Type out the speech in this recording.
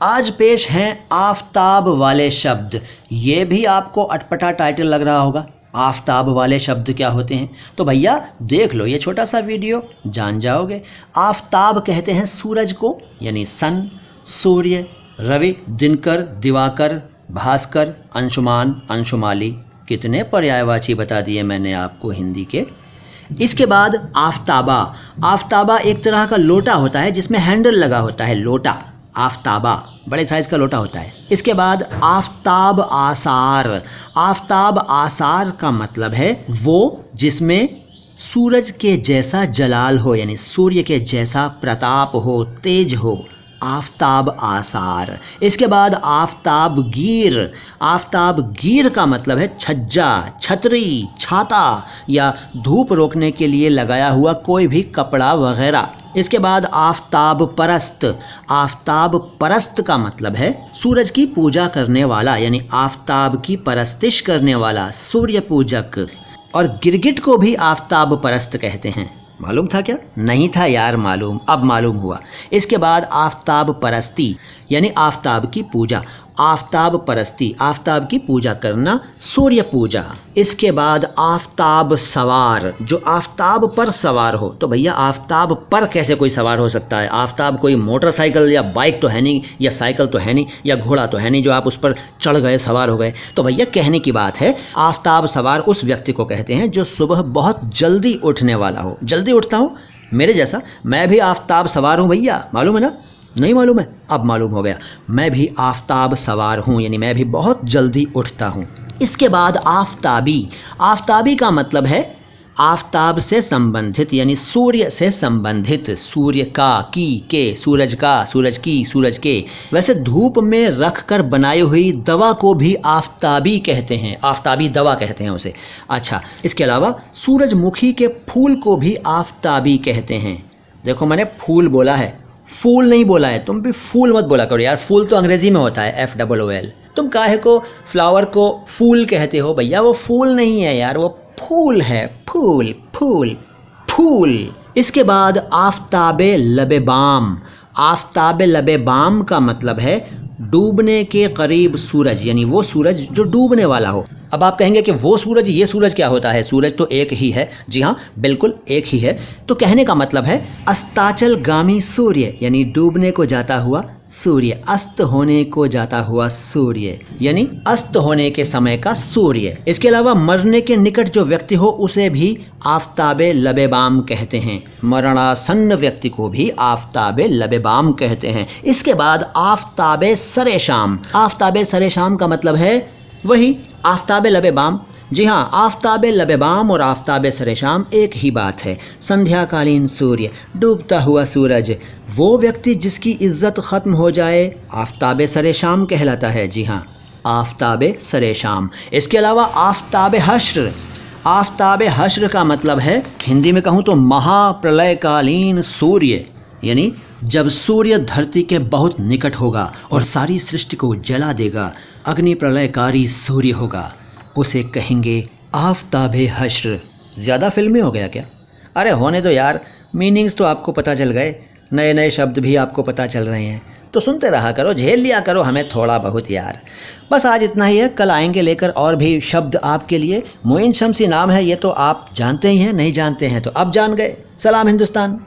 आज पेश हैं आफताब वाले शब्द। ये भी आपको अटपटा टाइटल लग रहा होगा, आफताब वाले शब्द क्या होते हैं? तो भैया देख लो ये छोटा सा वीडियो, जान जाओगे। आफताब कहते हैं सूरज को, यानी सन, सूर्य, रवि, दिनकर, दिवाकर, भास्कर, अंशुमान, अंशुमाली। कितने पर्यायवाची बता दिए मैंने आपको हिंदी के। इसके बाद आफताबा। आफताबा एक तरह का लोटा होता है जिसमें हैंडल लगा होता है, लोटा आफताबा, बड़े साइज का लोटा होता है। इसके बाद आफताब आसार। आफताब आसार का मतलब है वो जिसमें सूरज के जैसा जलाल हो, यानी सूर्य के जैसा प्रताप हो, तेज हो, आफताब आसार। इसके बाद आफताब गिर। आफताब गिर का मतलब है छज्जा, छतरी, छाता या धूप रोकने के लिए लगाया हुआ कोई भी कपड़ा वगैरह। इसके बाद आफताब परस्त। आफताब परस्त का मतलब है सूरज की पूजा करने वाला, यानी आफताब की परस्तिश करने वाला, सूर्य पूजक। और गिरगिट को भी आफताब परस्त कहते हैं। मालूम था क्या? नहीं था यार मालूम, अब मालूम हुआ। इसके बाद आफताब परस्ती, यानी आफताब की पूजा। आफताब परस्ती, आफताब की पूजा करना, सूर्य पूजा। इसके बाद आफताब सवार, जो आफताब पर सवार हो। तो भैया आफताब पर कैसे कोई सवार हो सकता है? आफताब कोई मोटरसाइकिल या बाइक तो है नहीं, या साइकिल तो है नहीं, या घोड़ा तो है नहीं जो आप उस पर चढ़ गए, सवार हो गए। तो भैया कहने की बात है, आफताब सवार उस व्यक्ति को कहते हैं जो सुबह बहुत जल्दी उठने वाला हो। जल्दी उठता हूँ, मेरे जैसा। मैं भी आफताब सवार हूँ भैया, मालूम है ना? नहीं मालूम है? अब मालूम हो गया। मैं भी आफताब सवार हूँ, यानी मैं भी बहुत जल्दी उठता हूँ। इसके बाद आफताबी। आफताबी का मतलब है आफताब से संबंधित, यानी सूर्य से संबंधित। सूर्य का, की, के, सूरज का, सूरज की, सूरज के। वैसे धूप में रख कर बनाई हुई दवा को भी आफताबी कहते हैं, आफताबी दवा कहते हैं उसे। अच्छा, इसके अलावा सूरजमुखी के फूल को भी आफताबी कहते हैं। देखो मैंने फूल बोला है, फूल नहीं बोला है। तुम भी फूल मत बोला करो यार, फूल तो अंग्रेजी में होता है, FOOL। तुम काहे को फ्लावर को फूल कहते हो? भैया वो फूल नहीं है यार, वो फूल है, फूल, फूल, फूल। इसके बाद आफताबे लबे बाम। आफताबे लबे बाम का मतलब है डूबने के करीब सूरज, यानी वो सूरज जो डूबने वाला हो। अब आप कहेंगे कि वो सूरज, ये सूरज क्या होता है? सूरज तो एक ही है। जी हाँ, बिल्कुल एक ही है। तो कहने का मतलब है अस्ताचलगामी सूर्य, यानी डूबने को जाता हुआ सूर्य, अस्त होने को जाता हुआ सूर्य, यानी अस्त होने के समय का सूर्य। इसके अलावा मरने के निकट जो व्यक्ति हो उसे भी आफताबे लबेबाम कहते हैं। मरणासन्न व्यक्ति को भी आफताबे लबेबाम कहते हैं। इसके बाद आफताबे सरे शाम। आफताबे सरे शाम का मतलब है वही आफताबे लबेबाम। जी हाँ, आफताबे लबेबाम और आफताबे सरे शाम एक ही बात है। संध्याकालीन सूर्य, डूबता हुआ सूरज, वो व्यक्ति जिसकी इज्जत ख़त्म हो जाए आफताबे सरे शाम कहलाता है। जी हाँ, आफताबे सरे शाम। इसके अलावा आफताबे हश्र। आफताबे हश्र का मतलब है, हिंदी में कहूँ तो महाप्रलयकालीन सूर्य, यानी जब सूर्य धरती के बहुत निकट होगा और सारी सृष्टि को जला देगा, अग्नि प्रलयकारी सूर्य होगा, उसे कहेंगे आफताबे हश्र। ज़्यादा फिल्मी हो गया क्या? अरे होने दो यार, मीनिंग्स तो आपको पता चल गए, नए नए शब्द भी आपको पता चल रहे हैं। तो सुनते रहा करो, झेल लिया करो हमें थोड़ा बहुत यार। बस आज इतना ही है, कल आएंगे लेकर और भी शब्द आपके लिए। मोइन शम्सी नाम है, ये तो आप जानते ही हैं, नहीं जानते हैं तो अब जान गए। सलाम हिंदुस्तान।